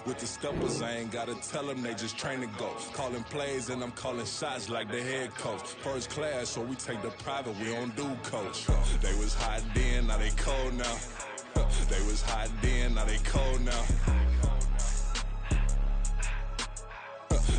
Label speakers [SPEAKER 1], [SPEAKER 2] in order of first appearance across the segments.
[SPEAKER 1] With the steppers, I ain't gotta tell them, they just train to go. Calling plays and I'm calling shots like the head coach. First class, so we take the private, we don't do coach. They was hot then, now they cold now. They was hot then, now they cold now.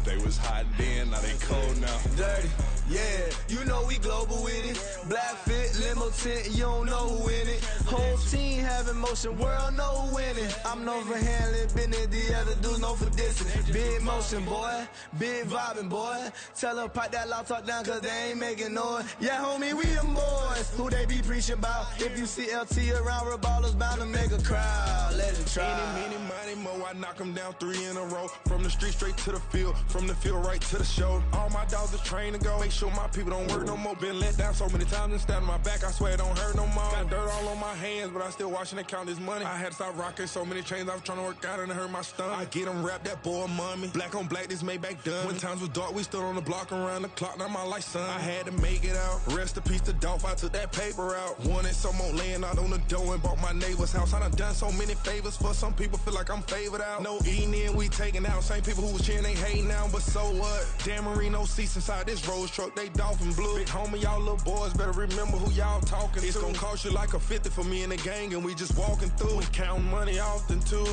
[SPEAKER 1] They was hot then, now they cold now.
[SPEAKER 2] Dirty, yeah, you know we global with it. Black fit, limo tint, you don't know who in it. Whole team having motion, world know who winning. I'm known for handling business, the other dudes known for dissing. Big motion, boy, big vibing, boy. Tell them pipe that loud talk down, cause they ain't making noise. Yeah, homie, we them boys, who they be preaching about. If you see LT around, Reballo's bound to make a crowd. Let it try.
[SPEAKER 1] Eeny, meeny, miny, mo, I knock them down 3 in a row. From the street straight to the field, from the field right to the show. All my dogs are trained to go. Make sure my people don't work no more. Been let down so many times and stand on my back, I swear it don't hurt no more. Got dirt all on my hands, but I still watching and count this money. I had to stop rocking so many chains, I was trying to work out and it hurt my stomach. I get them rap, that boy mommy. Black on black, this Maybach done. When times was dark, we stood on the block around the clock, now my life son. I had to make it out. Rest in peace to Dolph, I took that paper out. Wanted some more laying out on the door and bought my neighbor's house. I done done so many favors for some people, feel like I'm favored out. No eating in, we taking out. Same people who was cheering, they hating now, but so what? Dan Marino seats inside this Rolls truck, they Dolphin blue. Big homie, y'all little boys better remember who y'all talking to. It's gonna cost you like a 50 for me and the gang, and we just walking through and counting money often too.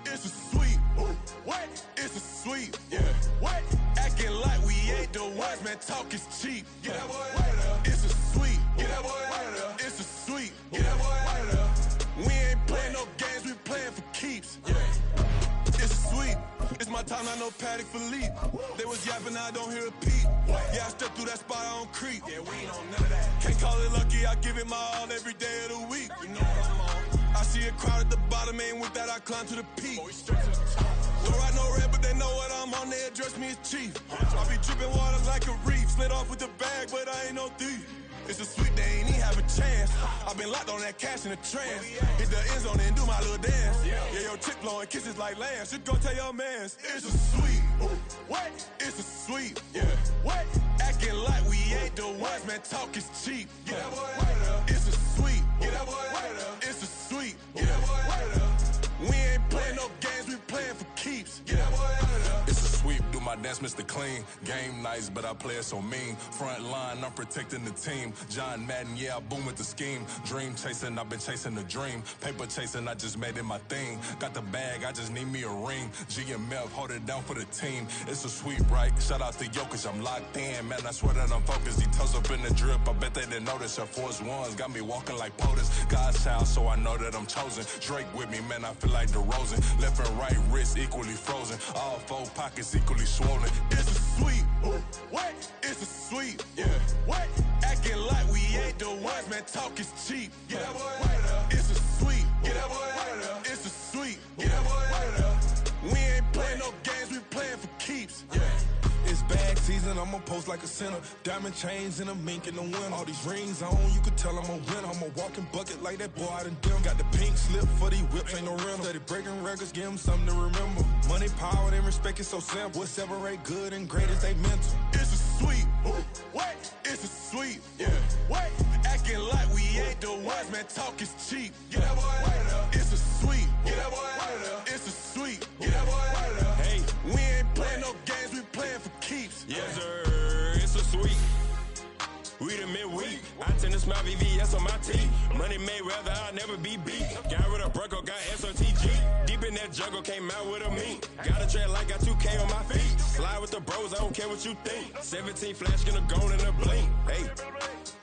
[SPEAKER 1] It's a sweep. What? It's a sweep. Yeah. What? Acting like we ain't the ones, man. Talk is cheap. Get that boy out of there. It's a sweep. Get that boy out of there. It's a sweep. Get that boy out of there. We ain't playing no games, we playing for keeps. Yeah. It's a sweep. It's my time, I know Paddock Philippe. They was yapping, I don't hear a peep. Yeah, I step through that spot, I don't creep. Yeah, we ain't on none of that. Can't call it lucky, I give it my all every day of the week. You know what I'm on. I see a crowd at the bottom, and with that I climb to the peak. Don't ride no red, but they know what I'm on, they address me as chief. I be dripping water like a reef, slid off with the bag, but I ain't no thief. It's a sweet, they ain't even have a chance. I been locked on that cash in a trance. Hit the end zone and do my little dance. Yeah, your chick blowing kisses like lambs. You go tell your mans. It's a sweet. What? It's a sweet. Yeah. What? Acting like we ain't the ones, man. Talk is cheap. Get that boy out of there. It's a sweet. Get that boy out of there. It's a sweet. Get that boy out of there. We ain't playing no games, we playing for keeps. Get that boy out of there. It's a sweep. Do my dance, Mr. Clean. Game nice, but I play it so mean. Front line, I'm protecting the team. John Madden, yeah, I boom with the scheme. Dream chasing, I've been chasing the dream. Paper chasing, I just made it my thing. Got the bag, I just need me a ring. GMF, hold it down for the team. It's a sweep, right? Shout out to Jokic, I'm locked in. Man, I swear that I'm focused. He toes up in the drip, I bet they didn't notice. Air Force Ones got me walking like POTUS. God's child, so I know that I'm chosen. Drake with me, man, I feel like DeRozan. Left and right wrist equally frozen. All 4 pockets equally swollen. It's a sweep. What? It's a sweep. Yeah. What? Acting like we ain't the ones, man. Talk is cheap. Get that boy out of there. It's a sweep. Get that boy out of there. It's a sweep. Get that boy out of there. We ain't playing no games, we playing for keeps. Yeah. It's bag season, I'ma post like a sinner. Diamond chains and a mink in the wind. All these rings on, you could tell I'm a winner. I'm a walking bucket like that boy out in Denver. Got the pink slip for these whips, ain't no rental. Steady breaking records, give them something to remember. Money, power, and respect is so simple. What separate good and great is they mental. It's a sweep. What? It's a sweep. Yeah. What? Acting like we ain't the ones, man. Talk is cheap. Get that boy out of there. It's a sweep. Get that boy out of there. It's a sweep. Get that boy out of there. Hey, we ain't playing no games, we playing for keeps.
[SPEAKER 3] Yes, sir. It's a sweep. We the midweek. I tend to smile VVS on my teeth. Money made rather I'll never be beat. Got rid of Bronco, got SOTG. Deep in that jungle, came out with a meat. Got a tread like got 2K on my feet. Slide with the bros, I don't care what you think. 17 flash, gonna go in a blink.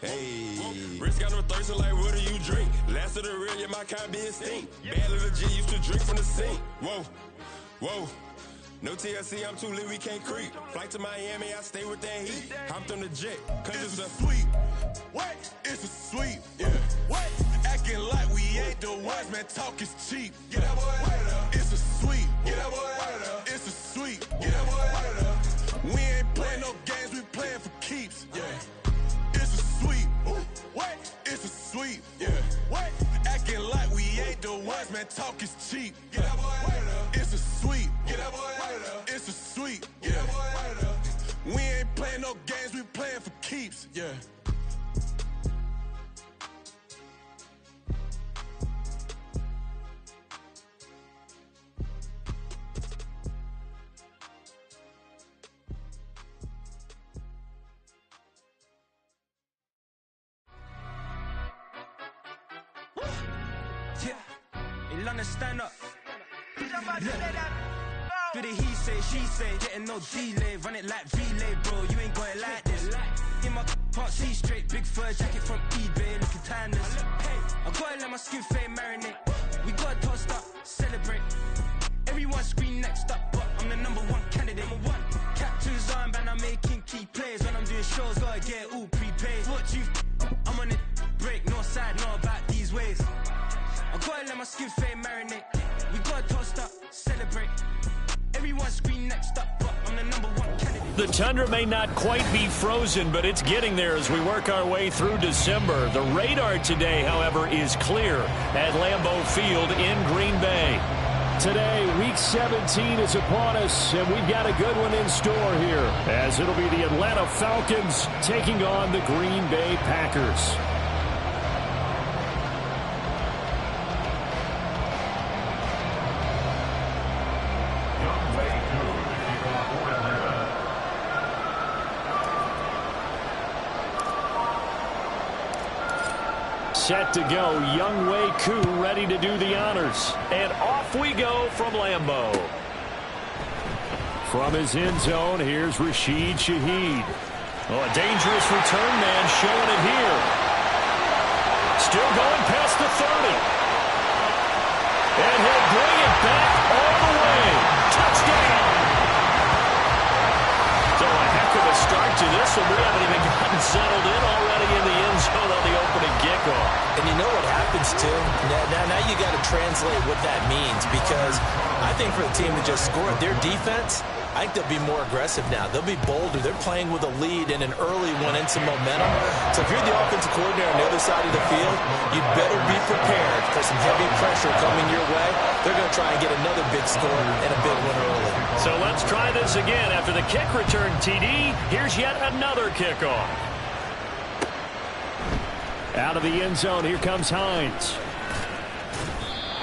[SPEAKER 3] Hey. Wrist got no thirsting like what do you drink? Last of the real, yeah, my kind be a stink. Bad little G used to drink from the sink. Whoa. No TLC, I'm too lit, we can't creep. Flight to Miami, I stay with that heat. Hopped on the jet, cause
[SPEAKER 1] it's a sweep. What? It's a sweep. Yeah. What? Acting like we ain't the ones, man. Talk is cheap. Get that boy out of there. It's a sweep. Get that boy out of there. It's a sweep. Get that boy out of there. man, talk is cheap. Get that boy out of there. It's a sweep. Get that boy out of there. It's a sweep. Get that boy out of there. We ain't playing no games, we playing for keeps. Yeah.
[SPEAKER 4] Stand up. Do the he say, she say, getting no delay, run it like relay, bro. You ain't got it like this. In my can't see straight, big fur jacket from eBay, looking timeless. I gotta let my skin fade marinate. We gotta toast up, celebrate. Everyone scream next up, but I'm the #1 candidate. Captain's armband, I'm making key plays. When I'm doing shows, gotta get all prepaid. What you I'm on it, break, no side, no about these ways. I gotta let my skin fade marinate. We gotta toast up, celebrate. Everyone scream next up, but I'm the #1 candidate.
[SPEAKER 5] The tundra may not quite be frozen, but it's getting there as we work our way through December. The radar today, however, is clear at Lambeau Field in Green Bay. Today, Week 17 is upon us, and we've got a good one in store here, as it'll be the Atlanta Falcons taking on the Green Bay Packers. Set to go, Younghoe Koo ready to do the honors. And off we go from Lambeau. From his end zone, here's Rashid Shaheed. Oh, a dangerous return man showing it here. Still going past the 30. And he'll bring it back all the way. Touchdown! So a heck of a start to this one. We haven't even gotten settled in already in the end zone on the opening kickoff.
[SPEAKER 6] And you know what happens, too? Now you got to translate what that means, because I think for the team to just score their defense, I think they'll be more aggressive now. They'll be bolder. They're playing with a lead and an early one and some momentum. So if you're the offensive coordinator on the other side of the field, you'd better be prepared for some heavy pressure coming your way. They're going to try and get another big score and a big one early.
[SPEAKER 5] So let's try this again. After the kick return, TD, here's yet another kickoff. Out of the end zone, here comes Hines.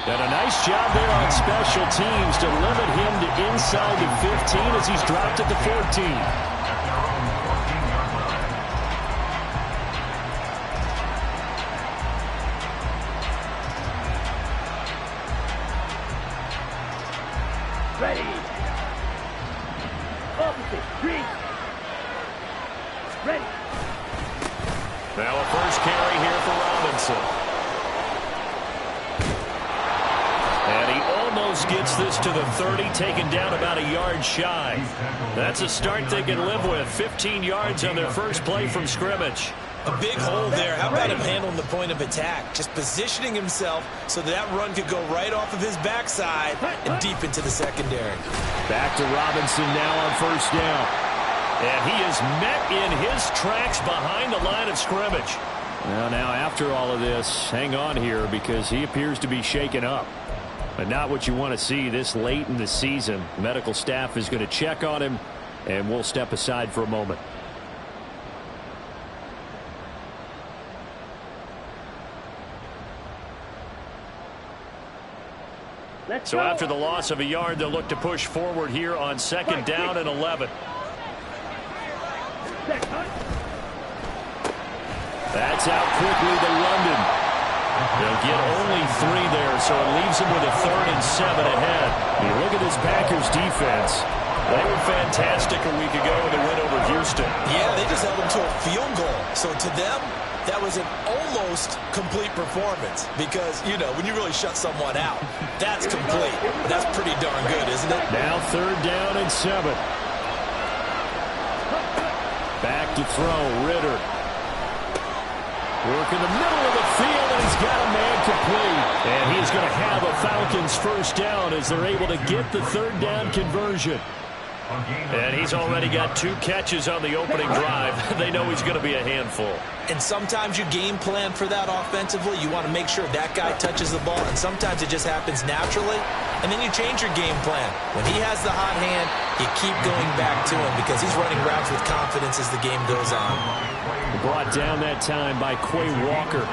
[SPEAKER 5] And a nice job there on special teams to limit him to inside the 15 as he's dropped at the 14.
[SPEAKER 7] Ready. Opposite. 3. Ready.
[SPEAKER 5] Now a first carry here for Robinson. And he almost gets this to the 30, taken down about a yard shy. That's a start they can live with. 15 yards on their first play from scrimmage.
[SPEAKER 6] A big hole there. How about him handling the point of attack? Just positioning himself so that run could go right off of his backside and deep into the secondary.
[SPEAKER 5] Back to Robinson now on first down. And he is met in his tracks behind the line of scrimmage. Well, now after all of this, hang on here because he appears to be shaken up. But not what you want to see this late in the season. Medical staff is going to check on him, and we'll step aside for a moment. So after the loss of a yard, they'll look to push forward here on second down and 11. That's out quickly to London. They'll get only 3 there, so it leaves them with a 3rd and 7 ahead. You look at this Packers defense. They were fantastic a week ago in the win over Houston.
[SPEAKER 6] Yeah, they just held them to a field goal. So to them, that was an almost complete performance because, you know, when you really shut someone out, that's complete. That's pretty darn good, isn't it?
[SPEAKER 5] Now 3rd down and 7. Back to throw, Ritter. Work in the middle of the field, and he's got a man complete. And he's going to have a Falcons first down as they're able to get the 3rd down conversion. And he's already got 2 catches on the opening drive. They know he's going to be a handful.
[SPEAKER 6] And sometimes you game plan for that offensively. You want to make sure that guy touches the ball, and sometimes it just happens naturally. And then you change your game plan. When he has the hot hand, you keep going back to him because he's running routes with confidence as the game goes on.
[SPEAKER 5] Brought down that time by Quay Walker.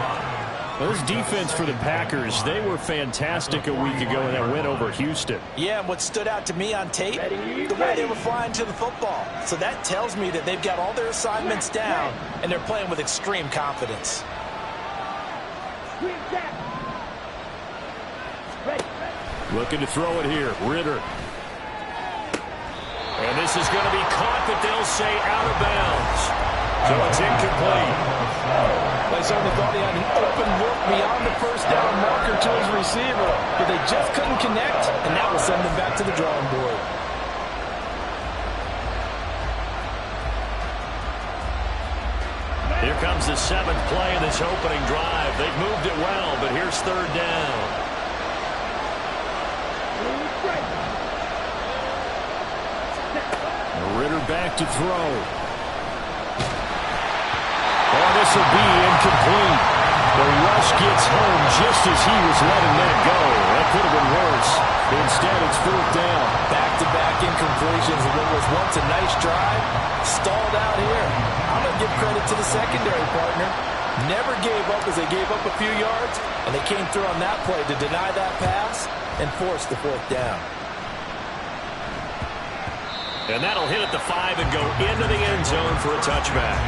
[SPEAKER 5] Well, this defense for the Packers, they were fantastic a week ago in that win over Houston.
[SPEAKER 6] Yeah, and what stood out to me on tape, the way they were flying to the football. So that tells me that they've got all their assignments down, and they're playing with extreme confidence.
[SPEAKER 5] Looking to throw it here, Ritter. And this is going to be caught, but they'll say out of bounds. So it's incomplete.
[SPEAKER 6] I certainly thought he had an open look beyond the first down marker to his receiver, but they just couldn't connect, and that will send them back to the drawing board.
[SPEAKER 5] Here comes the 7th play of this opening drive. They've moved it well, but here's 3rd down. Ritter back to throw. Oh, this will be incomplete. The rush gets home just as he was letting that go. That could have been worse. Instead, it's 4th down.
[SPEAKER 6] Back-to-back incompletions of what was once a nice drive. Stalled out here. I'm going to give credit to the secondary partner. Never gave up as they gave up a few yards, and they came through on that play to deny that pass and force the 4th down.
[SPEAKER 5] And that'll hit at the 5 and go into the end zone for a touchback.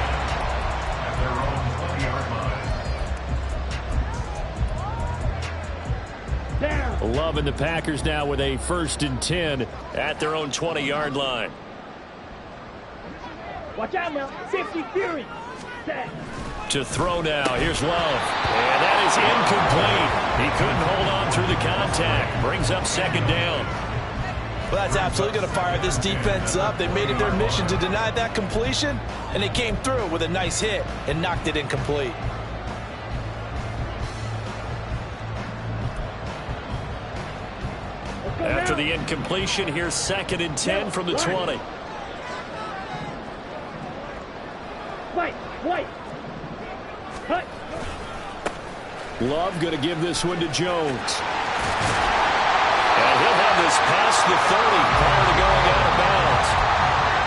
[SPEAKER 5] Loving the Packers now with a 1st and 10 at their own 20-yard line.
[SPEAKER 7] Watch out now. Safety Fury.
[SPEAKER 5] To throw now. Here's Love. And that is incomplete. He couldn't hold on through the contact. Brings up 2nd down.
[SPEAKER 6] Well, that's absolutely going to fire this defense up. They made it their mission to deny that completion, and they came through with a nice hit and knocked it incomplete.
[SPEAKER 5] After the incompletion, here's 2nd and 10 from the 20.
[SPEAKER 7] White. Cut.
[SPEAKER 5] Love going to give this one to Jones. And he'll have this past the 30 prior to going out of bounds.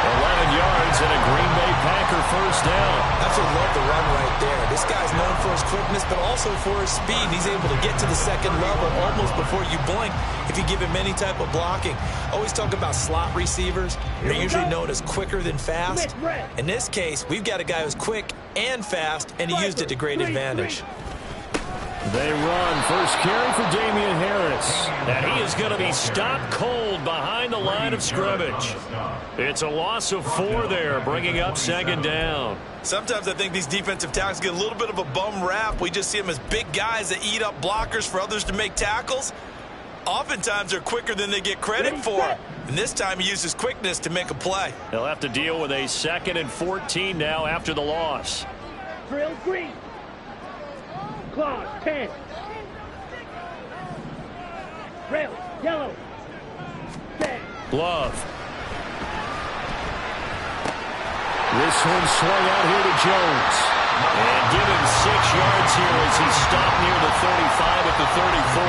[SPEAKER 5] 11 yards and a Green Bay Packer 1st down.
[SPEAKER 6] That's what love the run right there. This guy's known for his quickness, but also for his speed. He's able to get to the 2nd level almost before you blink if you give him any type of blocking. Always talk about slot receivers. They're usually known as quicker than fast. In this case, we've got a guy who's quick and fast, and he used it to great advantage.
[SPEAKER 5] They run. 1st carry for Damian Harris. And he is going to be stopped cold behind the line of scrimmage. It's a loss of 4 there, bringing up 2nd down.
[SPEAKER 6] Sometimes I think these defensive tackles get a little bit of a bum rap. We just see them as big guys that eat up blockers for others to make tackles. Oftentimes they're quicker than they get credit for. And this time he uses quickness to make a play.
[SPEAKER 5] They'll have to deal with a 2nd and 14 now after the loss.
[SPEAKER 7] Drill green. Claws, 10. Rail, yellow. 10.
[SPEAKER 5] Love. This one swung out here to Jones. And give him 6 yards here as he's stopped near the 35 at the 34.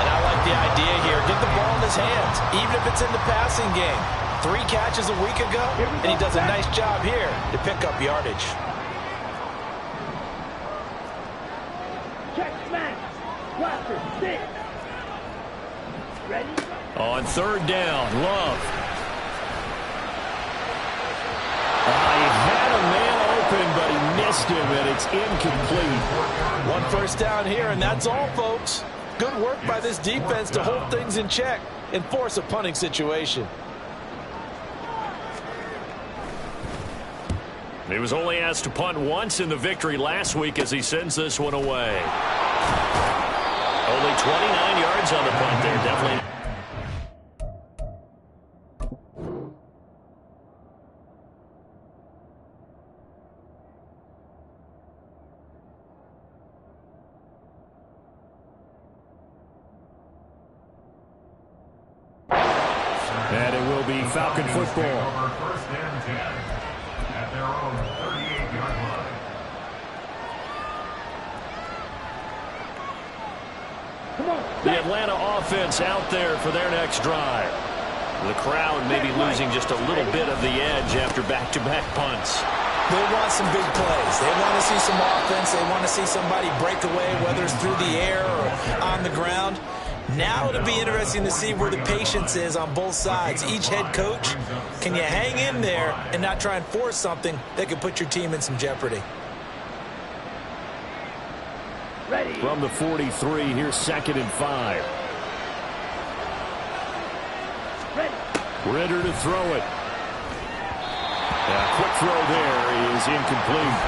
[SPEAKER 6] And I like the idea here. Get the ball in his hands, even if it's in the passing game. 3 catches a week ago, and he does a nice job here to pick up yardage.
[SPEAKER 7] Check, smash. Blaster, 6. Ready?
[SPEAKER 5] On 3rd down, Love. He had a man open, but he missed him, and it's incomplete.
[SPEAKER 6] 1 first down here, and that's all, folks. Good work by this defense to hold things in check and force a punting situation.
[SPEAKER 5] He was only asked to punt once in the victory last week as he sends this one away. Only 29 yards on the punt there, definitely. And it will be Falcon football.
[SPEAKER 8] First and 10 at their own 38-yard line.
[SPEAKER 7] Come on.
[SPEAKER 5] The Atlanta offense out there for their next drive. The crowd may be losing just a little bit of the edge after back-to-back punts.
[SPEAKER 6] They want some big plays. They want to see some offense. They want to see somebody break away, whether it's through the air or on the ground. Now it'll be interesting to see where the patience is on both sides. Each head coach, can you hang in there and not try and force something that could put your team in some jeopardy?
[SPEAKER 7] Ready.
[SPEAKER 5] From the 43, here's 2nd and 5.
[SPEAKER 7] Ready.
[SPEAKER 5] Ritter to throw it. Quick throw there is incomplete.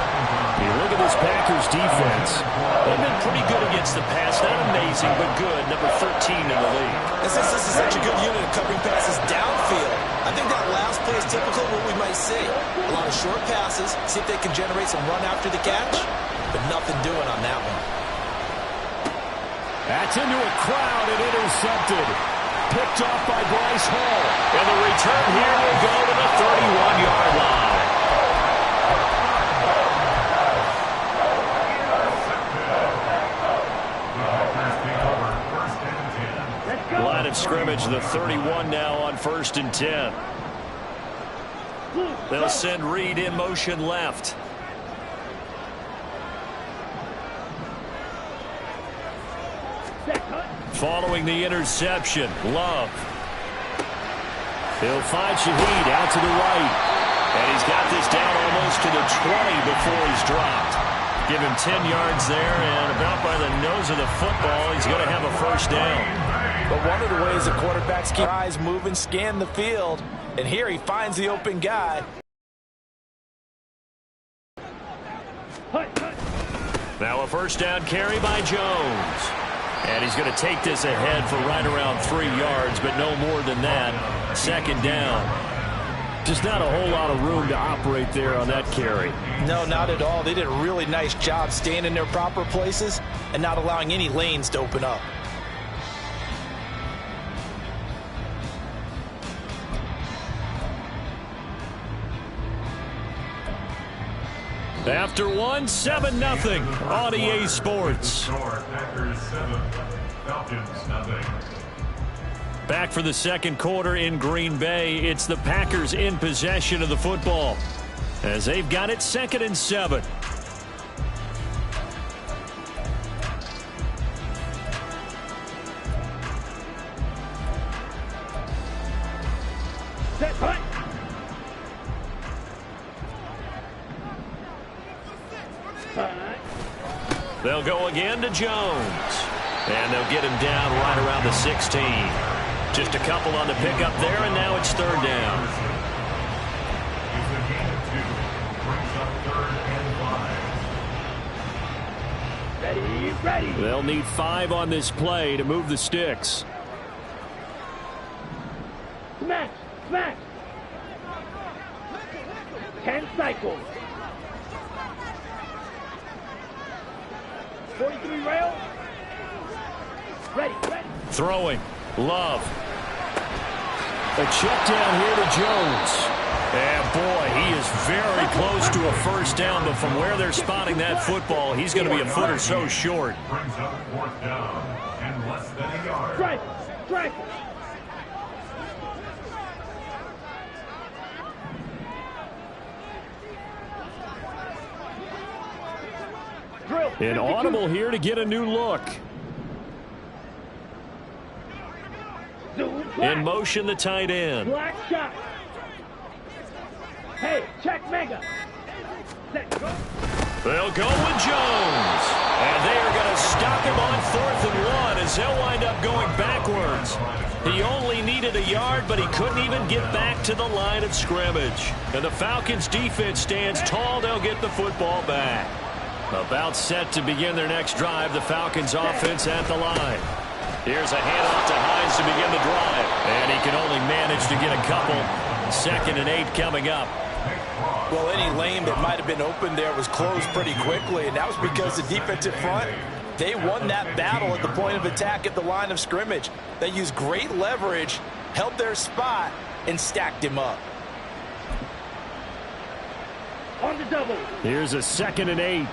[SPEAKER 5] You look at this Packers defense. They've been pretty good against the pass. Not amazing, but good. Number 13 in the league.
[SPEAKER 6] And since this is such a good unit of covering passes downfield, I think that last play is typical of what we might see. A lot of short passes, see if they can generate some run after the catch, but nothing doing on that one.
[SPEAKER 5] That's into a crowd and intercepted. Picked off by Bryce Hall. And the return here will go to the 31-yard line. Line of scrimmage, the 31 now on 1st and 10. They'll send Reed in motion left. Following the interception, Love. He'll find Shaheed out to the right. And he's got this down almost to the 20 before he's dropped. Give him 10 yards there, and about by the nose of the football, he's going to have a first down.
[SPEAKER 6] But one of the ways the quarterbacks keep eyes moving, scan the field, and here he finds the open guy.
[SPEAKER 5] Now a first down carry by Jones. And he's going to take this ahead for right around 3 yards, but no more than that. 2nd down. Just not a whole lot of room to operate there on that carry.
[SPEAKER 6] No, not at all. They did a really nice job staying in their proper places and not allowing any lanes to open up.
[SPEAKER 5] After one, 7-0 on EA Sports.
[SPEAKER 8] Packers 7, Falcons nothing.
[SPEAKER 5] Back for the second quarter in Green Bay. It's the Packers in possession of the football as they've got it 2nd and 7.
[SPEAKER 7] Set punt.
[SPEAKER 5] They'll go again to Jones. And they'll get him down right around the 16. Just a couple on the pickup there, and now it's 3rd down.
[SPEAKER 8] It's a gain of 2. Brings up 3rd and 5.
[SPEAKER 7] Ready, ready.
[SPEAKER 5] They'll need 5 on this play to move the sticks.
[SPEAKER 7] Smash, smash. 10 cycles. 43 rail. Ready, ready.
[SPEAKER 5] Throwing. Love. A check down here to Jones. And boy, he is very close to a first down, but from where they're spotting that football, he's going to be a foot or so short.
[SPEAKER 8] Brings up 4th down and less than a yard.
[SPEAKER 7] Strike, strike. Drill.
[SPEAKER 5] An audible here to get a new look. In motion, the tight end.
[SPEAKER 7] Black shot. Hey, check mega. Set, go.
[SPEAKER 5] They'll go with Jones. And they are going to stop him on 4th and 1 as they'll wind up going backwards. He only needed a yard, but he couldn't even get back to the line of scrimmage. And the Falcons defense stands tall. They'll get the football back. About set to begin their next drive, the Falcons offense at the line. Here's a handoff to Hines to begin the drive. And he can only manage to get a couple. 2nd and 8 coming up.
[SPEAKER 6] Well, any lane that might have been open there was closed pretty quickly, and that was because the defensive front, they won that battle at the point of attack at the line of scrimmage. They used great leverage, held their spot, and stacked him up.
[SPEAKER 7] On the double.
[SPEAKER 5] Here's a 2nd and 8.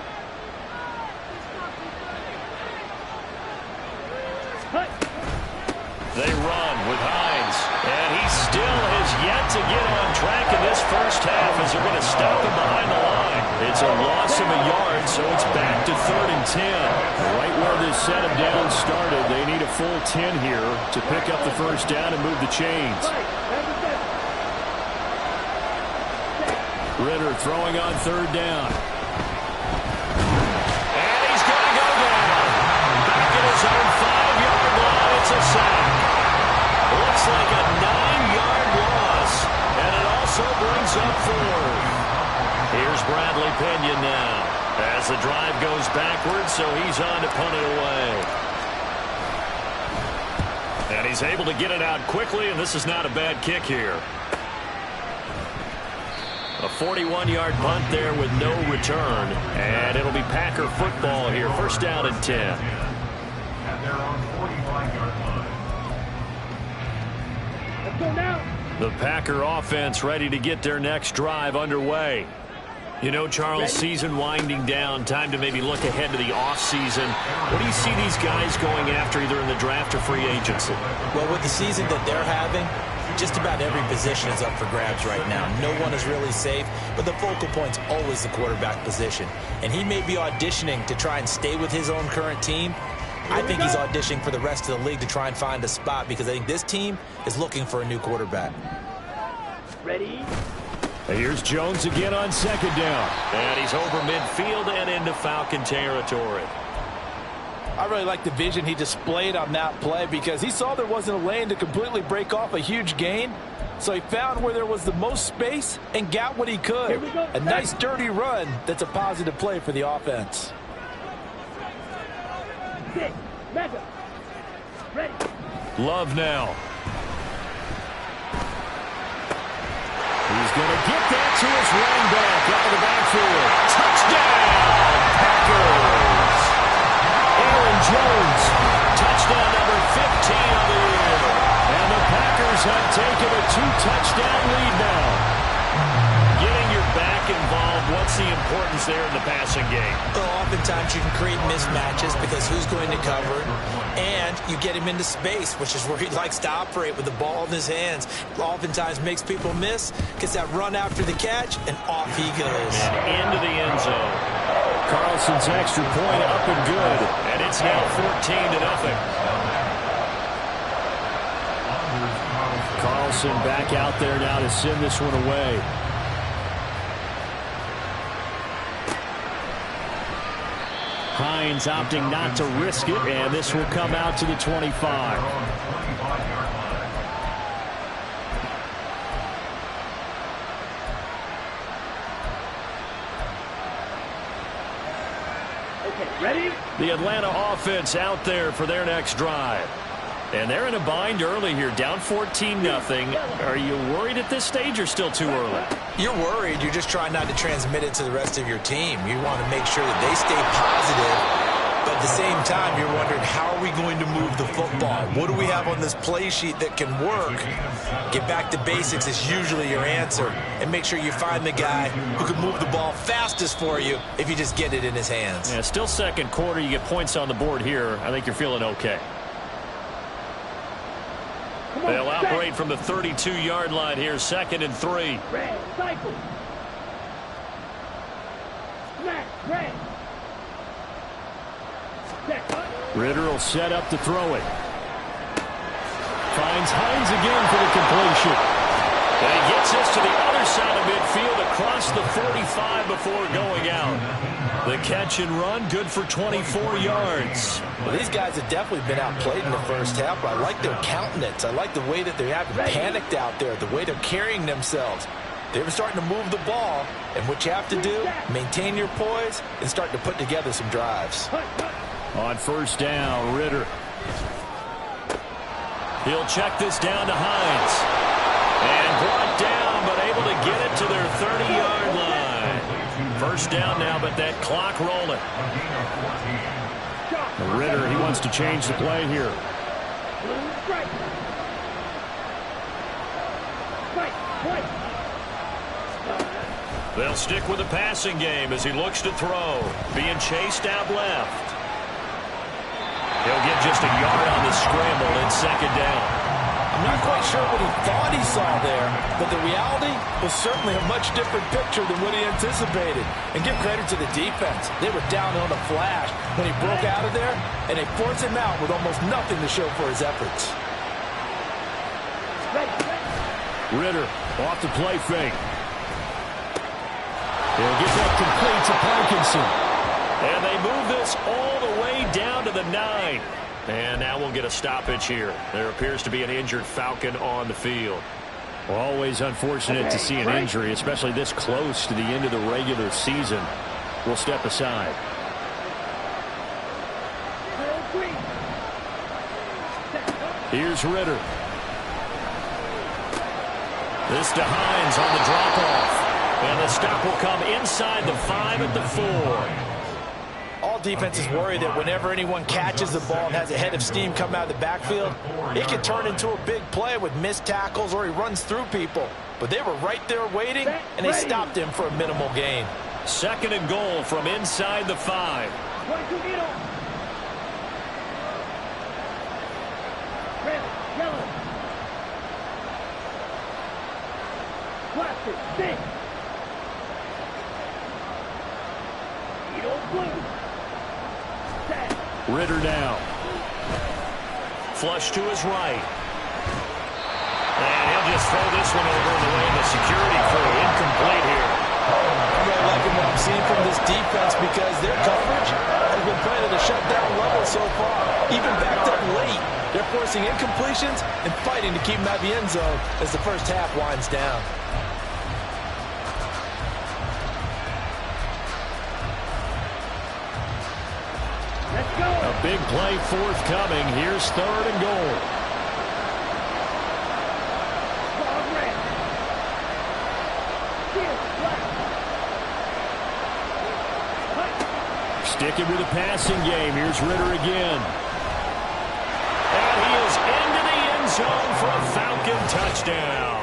[SPEAKER 5] They run with Hines, and he still has yet to get on track in this first half as they're going to stop him behind the line. It's a loss of a yard, so it's back to 3rd and 10. Right where this set him down started, they need a full 10 here to pick up the first down and move the chains. Ritter throwing on 3rd down. And he's going to go down. Back at his own 5-yard line, it's a sack. Looks like a 9-yard loss, and it also brings up 4th. Here's Bradley Pinion now as the drive goes backwards, so he's on to punt it away. And he's able to get it out quickly, and this is not a bad kick here. A 41-yard punt there with no return, and it'll be Packer football here. First down and 10.
[SPEAKER 8] And they're on 45-yard line.
[SPEAKER 7] Let's go now.
[SPEAKER 5] The Packer offense ready to get their next drive underway. You know, Charles, season winding down, time to maybe look ahead to the offseason. What do you see these guys going after either in the draft or free agency?
[SPEAKER 6] Well, with the season that they're having, just about every position is up for grabs right now. No one is really safe, but the focal point's always the quarterback position. And he may be auditioning to try and stay with his own current team. I think he's auditioning for the rest of the league to try and find a spot because I think this team is looking for a new quarterback.
[SPEAKER 7] Ready?
[SPEAKER 5] Here's Jones again on 2nd down. And he's over midfield and into Falcon territory.
[SPEAKER 9] I really like the vision he displayed on that play because he saw there wasn't a lane to completely break off a huge gain. So he found where there was the most space and got what he could. A nice dirty run that's a positive play for the offense.
[SPEAKER 7] 6, mega. Ready.
[SPEAKER 5] Love now. He's going to get that to his running back out of the backfield. Touchdown, Packers. Aaron Jones, touchdown number 15 of the year. And the Packers have taken a 2-touchdown lead now. Getting your back involved, what's the importance there in the passing game?
[SPEAKER 6] Well, oftentimes you can create mismatches because who's going to cover it, and you get him into space, which is where he likes to operate with the ball in his hands. Oftentimes makes people miss, gets that run after the catch, and off he goes.
[SPEAKER 5] And into the end zone. Carlson's extra point up and good, and it's now 14-0. Carlson back out there now to send this one away. Hines opting not to risk it, and this will come out to the 25.
[SPEAKER 7] Okay, ready?
[SPEAKER 5] The Atlanta offense out there for their next drive. And they're in a bind early here, down 14-0. Are you worried at this stage or still too early?
[SPEAKER 6] You're worried. You're just trying not to transmit it to the rest of your team. You want to make sure that they stay positive, but at the same time, you're wondering, how are we going to move the football? What do we have on this play sheet that can work? Get back to basics is usually your answer, and make sure you find the guy who can move the ball fastest for you if you just get it in his hands.
[SPEAKER 5] Yeah, still second quarter. You get points on the board here. I think you're feeling okay. They'll operate from the 32-yard line here, 2nd and 3.
[SPEAKER 7] Red, cycle. Smash, red.
[SPEAKER 5] Ritter will set up to throw it. Finds Hines again for the completion. And he gets this to the other side of midfield across the 45 before going out. The catch and run, good for 24 yards.
[SPEAKER 9] Well, these guys have definitely been outplayed in the first half, but I like their countenance. I like the way that they haven't panicked out there, the way they're carrying themselves. They're starting to move the ball, and what you have to do, maintain your poise and start to put together some drives.
[SPEAKER 5] On first down, Ritter. He'll check this down to Hines. And brought down, but able to get it to their 30-yard line. First down now, but that clock rolling. Ritter, he wants to change the play here. They'll stick with the passing game as he looks to throw. Being chased out left. He'll get just a yard on the scramble in second down.
[SPEAKER 9] I'm not quite sure what he thought he saw there, but the reality was certainly a much different picture than what he anticipated. And give credit to the defense. They were down on a flash when he broke out of there, and they forced him out with almost nothing to show for his efforts.
[SPEAKER 5] Ridder off the play fake. He'll get that complete to Parkinson. And they move this all the way down to the 9. And now we'll get a stoppage here. There appears to be an injured Falcon on the field. Always unfortunate to see an injury, especially this close to the end of the regular season. We'll step aside. Here's Ridder. This to Hines on the drop-off. And the stop will come inside the 5 at the 4.
[SPEAKER 9] All defenses worry that whenever anyone catches the ball and has a head of steam come out of the backfield, it can turn into a big play with missed tackles or he runs through people. But they were right there waiting, and they stopped him for a minimal gain.
[SPEAKER 5] Second and goal from inside the 5. Ridder now. Flush to his right. And he'll just throw this one over in the way of the security crew. Incomplete here.
[SPEAKER 9] I'm really liking what I'm seeing from this defense because their coverage has been playing at a shutdown level so far. Even backed up late, they're forcing incompletions and fighting to keep them out of the end zone as the first half winds down.
[SPEAKER 5] A big play forthcoming. Here's third and goal. Sticking with the passing game. Here's Ridder again. And he is into the end zone for a Falcon touchdown.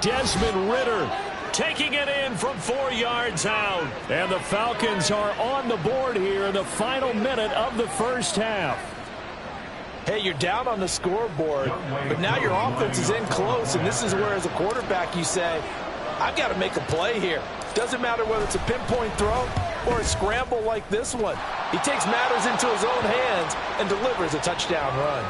[SPEAKER 5] Desmond Ridder taking it in from 4 yards out. And the Falcons are on the board here in the final minute of the first half.
[SPEAKER 9] Hey, you're down on the scoreboard, but now your offense is in close, and this is where, as a quarterback, you say, I've got to make a play here. Doesn't matter whether it's a pinpoint throw or a scramble like this one. He takes matters into his own hands and delivers a touchdown run.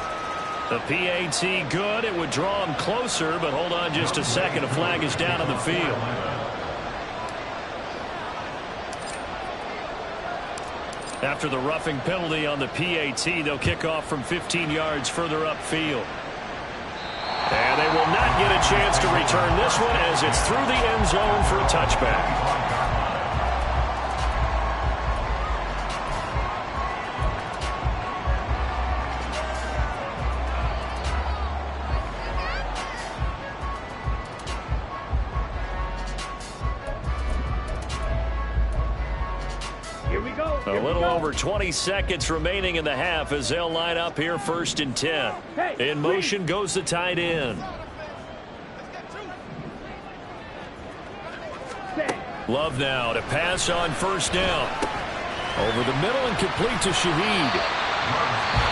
[SPEAKER 5] The PAT good. It would draw him closer, but hold on just a second. A flag is down on the field. After the roughing penalty on the PAT, they'll kick off from 15 yards further upfield. And they will not get a chance to return this one as it's through the end zone for a touchback. A little over 20 seconds remaining in the half as they'll line up here first and 10. In motion goes the tight end. Love now to pass on first down. Over the middle and complete to Shaheed.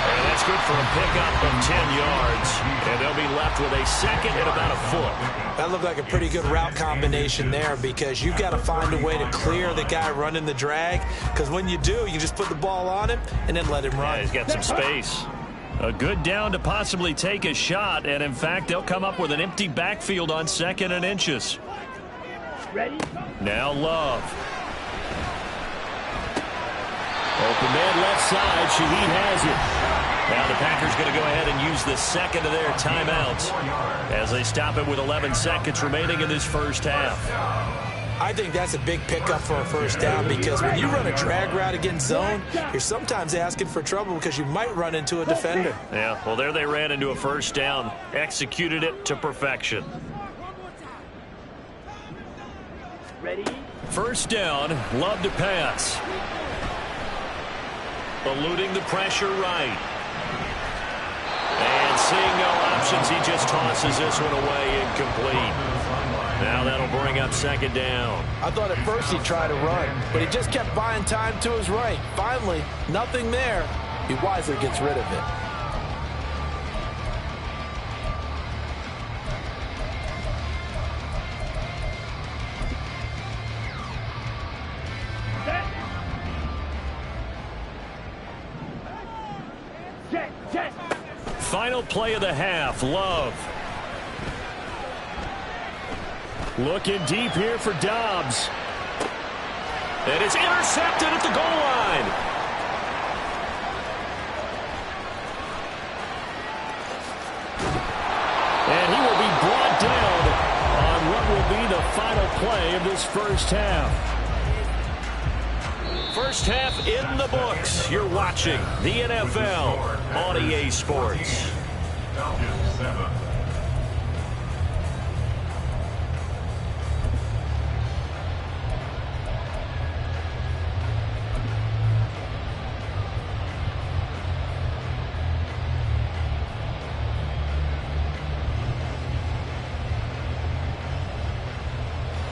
[SPEAKER 5] And that's good for a pickup of 10 yards. And they'll be left with a second and about a foot.
[SPEAKER 6] That looked like a pretty good route combination there because you've got to find a way to clear the guy running the drag, because when you do, you just put the ball on him and then let him run.
[SPEAKER 5] Yeah, he's got some space. A good down to possibly take a shot, and in fact, they'll come up with an empty backfield on second and inches.
[SPEAKER 7] Ready?
[SPEAKER 5] Now Love. Open man left side. Shaheed has it. Now the Packers going to go ahead and use the second of their timeouts as they stop it with 11 seconds remaining in this first half.
[SPEAKER 6] I think that's a big pickup for a first down because when you run a drag route against zone, you're sometimes asking for trouble because you might run into a defender.
[SPEAKER 5] Yeah, well, there they ran into a first down, executed it to perfection.
[SPEAKER 7] Ready?
[SPEAKER 5] First down, Love to pass. Eluding the pressure right. And seeing no option situations, he just tosses this one away incomplete. Now that'll bring up second down.
[SPEAKER 9] I thought at first he'd try to run, but he just kept buying time to his right. Finally, nothing there. He wisely gets rid of it.
[SPEAKER 5] Final play of the half, Love. Looking deep here for Dobbs. And it's intercepted at the goal line. And he will be brought down on what will be the final play of this first half. First half in the books. You're watching the NFL on EA Sports.
[SPEAKER 8] Falcons 7.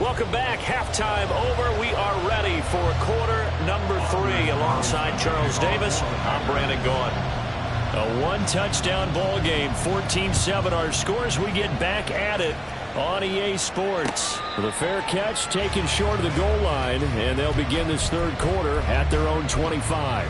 [SPEAKER 5] Welcome back. Halftime over. We are ready for quarter number 3. Alongside Charles Davis, I'm Brandon Gaudin. A one-touchdown ball game, 14-7 our scores. We get back at it on EA Sports. The fair catch taken short of the goal line, and they'll begin this third quarter at their own 25.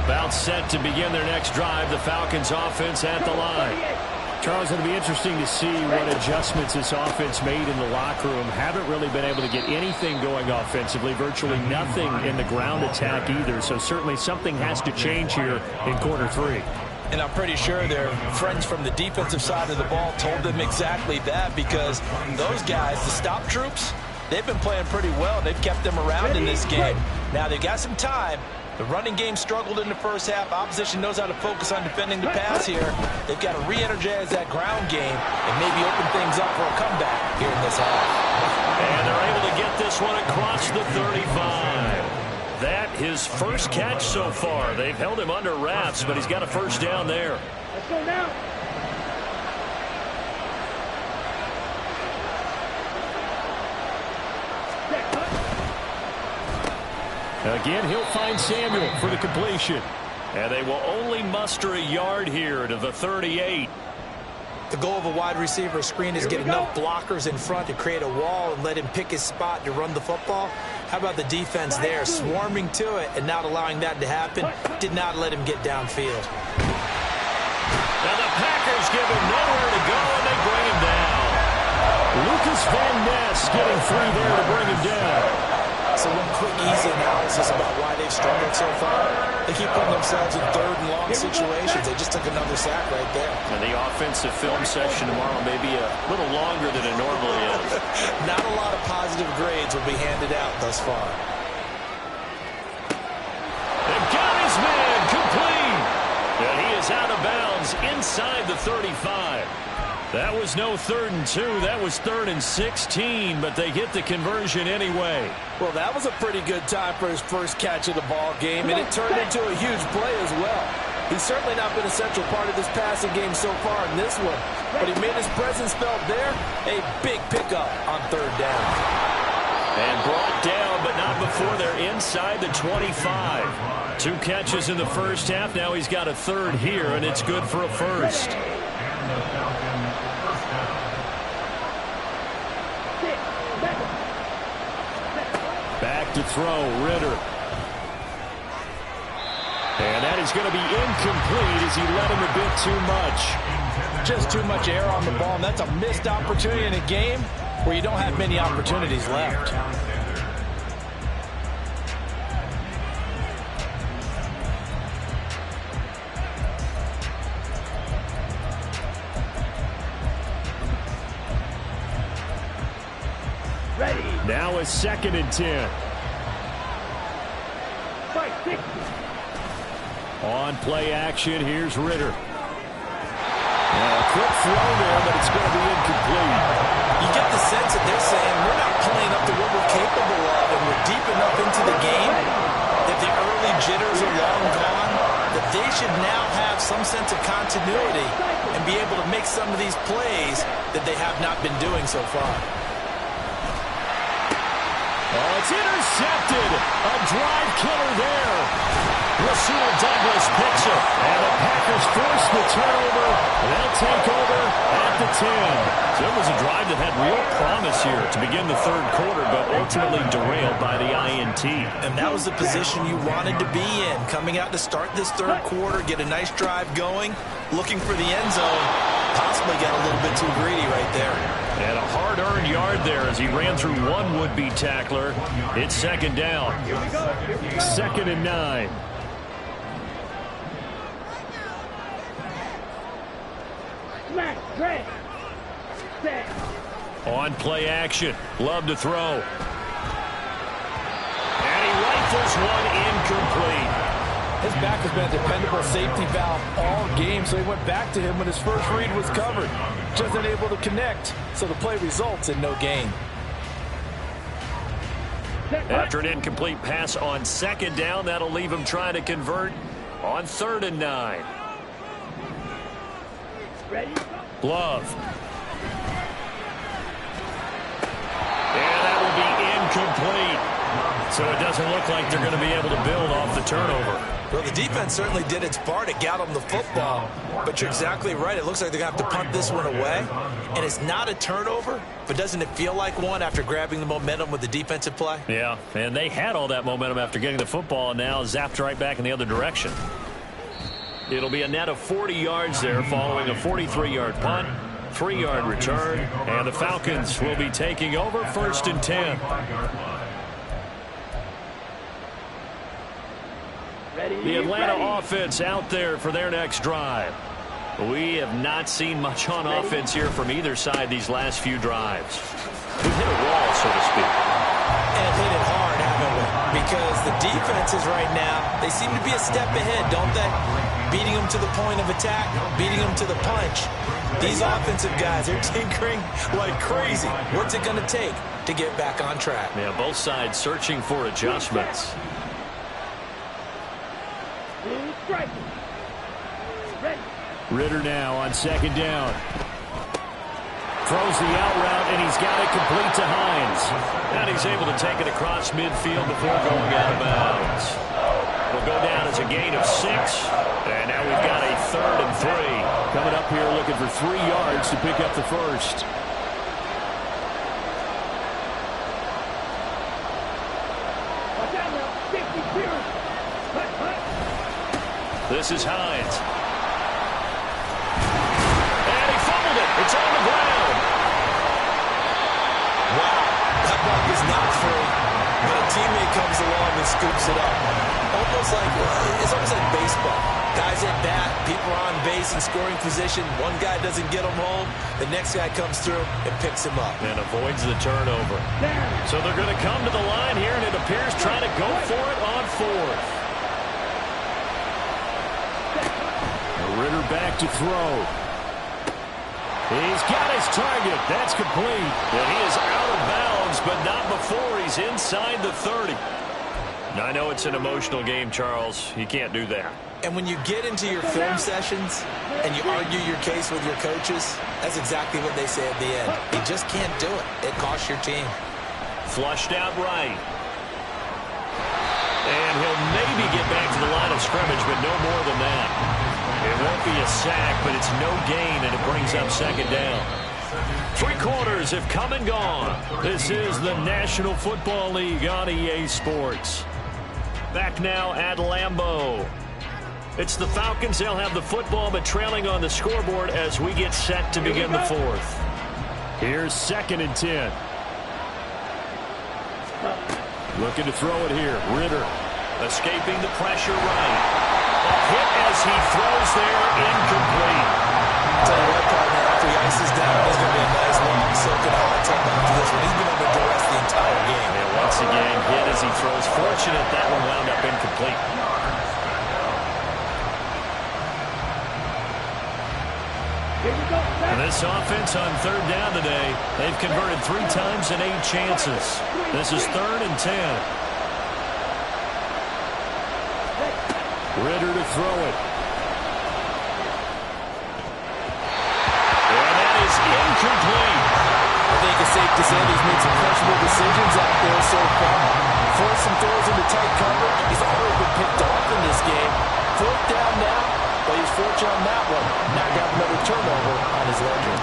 [SPEAKER 5] About set to begin their next drive. The Falcons offense at the line. Charles, it'll be interesting to see what adjustments this offense made in the locker room. Haven't really been able to get anything going offensively. Virtually nothing in the ground attack either. So certainly something has to change here in quarter 3.
[SPEAKER 9] And I'm pretty sure their friends from the defensive side of the ball told them exactly that, because those guys, the stop troops, they've been playing pretty well. They've kept them around in this game. Now they've got some time. The running game struggled in the first half. Opposition knows how to focus on defending the pass here. They've got to re-energize that ground game and maybe open things up for a comeback here in this half.
[SPEAKER 5] And they're able to get this one across the 35. That his first catch so far. They've held him under wraps, but he's got a first down there.
[SPEAKER 7] Let's go now.
[SPEAKER 5] Again, he'll find Samuel for the completion. And they will only muster a yard here to the 38.
[SPEAKER 9] The goal of a wide receiver screen is get enough blockers in front to create a wall and let him pick his spot to run the football. How about the defense there, swarming to it and not allowing that to happen? Did not let him get downfield.
[SPEAKER 5] Now the Packers give him nowhere to go, and they bring him down. Lucas Van Ness getting 3 there to bring him down.
[SPEAKER 9] So one quick, easy analysis about why they've struggled so far. They keep putting themselves in third and long situations. They just took another sack right there.
[SPEAKER 5] And the offensive film session tomorrow may be a little longer than it normally is.
[SPEAKER 9] Not a lot of positive grades will be handed out thus far.
[SPEAKER 5] They've got his man complete. And he is out of bounds inside the 35. That was no 3rd and 2. That was 3rd and 16, but they get the conversion anyway.
[SPEAKER 9] Well, that was a pretty good time for his first catch of the ball game, and it turned into a huge play as well. He's certainly not been a central part of this passing game so far in this one, but he made his presence felt there. A big pickup on 3rd down.
[SPEAKER 5] And brought down, but not before they're inside the 25. 2 catches in the first half. Now he's got a 3rd here, and it's good for a first. Back to throw, Ritter. And that is going to be incomplete as he let him a bit too much.
[SPEAKER 9] Just too much air on the ball, and that's a missed opportunity in a game where you don't have many opportunities left.
[SPEAKER 5] Now a 2nd and 10. On play action, here's Ritter. A quick throw there, but it's going to be incomplete.
[SPEAKER 9] You get the sense that they're saying, we're not
[SPEAKER 6] playing up to what we're capable of, and we're deep enough into the game that the early jitters are long gone, that they should now have some sense of continuity and be able to make some of these plays that they have not been doing so far.
[SPEAKER 5] Oh, it's intercepted. A drive killer there. Rasul Douglas picks it, and the Packers force the turnover. They'll take over at the 10. So it was a drive that had real promise here to begin the third quarter, but ultimately derailed by the INT.
[SPEAKER 6] And that was the position you wanted to be in, coming out to start this third quarter, get a nice drive going, looking for the end zone, possibly got a little bit too greedy right there.
[SPEAKER 5] And a hard-earned yard there as he ran through one would-be tackler. It's second down. 2nd and 9.
[SPEAKER 7] Smack, drag, set.
[SPEAKER 5] On play action. Love to throw. And he rifles one incomplete.
[SPEAKER 9] His back has been a dependable safety valve all game, so he went back to him when his first read was covered. Just unable to connect, so the play results in no gain.
[SPEAKER 5] After an incomplete pass on second down, that'll leave him trying to convert on 3rd and 9.
[SPEAKER 7] Ready?
[SPEAKER 5] Love. And that will be incomplete. So it doesn't look like they're going to be able to build off the turnover.
[SPEAKER 6] Well, the defense certainly did its part to get them the football, but you're exactly right. It looks like they're going to have to punt this one away, and it's not a turnover, but doesn't it feel like one after grabbing the momentum with the defensive play?
[SPEAKER 5] Yeah, and they had all that momentum after getting the football, and now zapped right back in the other direction. It'll be a net of 40 yards there following a 43-yard punt, 3-yard return, and the Falcons will be taking over 1st and 10. The Atlanta offense out there for their next drive. We have not seen much on offense here from either side these last few drives. We've hit a wall, so to speak.
[SPEAKER 6] And hit it hard, haven't we? Because the defenses right now, they seem to be a step ahead, don't they? Beating them to the point of attack, beating them to the punch. These offensive guys are tinkering like crazy. What's it going to take to get back on track?
[SPEAKER 5] Yeah, both sides searching for adjustments. Ritter now on 2nd down. Throws the out route, and he's got it complete to Hines. And he's able to take it across midfield before going out of bounds. Will go down as a gain of 6. And now we've got a 3rd and 3.
[SPEAKER 10] Coming up here looking for 3 yards to pick up the first.
[SPEAKER 5] This is Hines. And he fumbled it. It's on the ground.
[SPEAKER 6] Wow, that ball was not free, but a teammate comes along and scoops it up. It's almost like baseball. Guys at bat, people are on base in scoring position. One guy doesn't get him home. The next guy comes through and picks him up.
[SPEAKER 5] And avoids the turnover. So they're going to come to the line here, and it appears trying to go for it on 4th.
[SPEAKER 10] Ritter back to throw.
[SPEAKER 5] He's got his target. That's complete. And he is out of bounds, but not before he's inside the 30. Now, I know it's an emotional game, Charles. You can't do that.
[SPEAKER 6] And when you get into your film sessions and you argue your case with your coaches, that's exactly what they say at the end. You just can't do it. It costs your team.
[SPEAKER 5] Flushed out right. And he'll maybe get back to the line of scrimmage, but no more than that. It won't be a sack, but it's no gain, and it brings up 2nd down. 3 quarters have come and gone. This is the National Football League on EA Sports. Back now at Lambeau. It's the Falcons. They'll have the football, but trailing on the scoreboard as we get set to begin the 4th.
[SPEAKER 10] Here's 2nd and 10. Looking to throw it here. Ritter.
[SPEAKER 5] Escaping the pressure right. A hit as he throws there, incomplete.
[SPEAKER 6] Tell you what, partner, after he ices down, there's going to be a nice long soaking hot tub after this one. He's been under duress the entire game.
[SPEAKER 5] And once again, hit as he throws. Fortunate that one wound up incomplete. And This offense on third down today, they've converted 3 times in 8 chances. This is 3rd and 10. Ritter to throw it. And that is incomplete.
[SPEAKER 6] I think it's safe to say he's made some questionable decisions out there so far. Forced some throws into tight coverage. He's already been picked off in this game. 4th down now, but he's fortunate on that one. Now got another turnover on his ledger.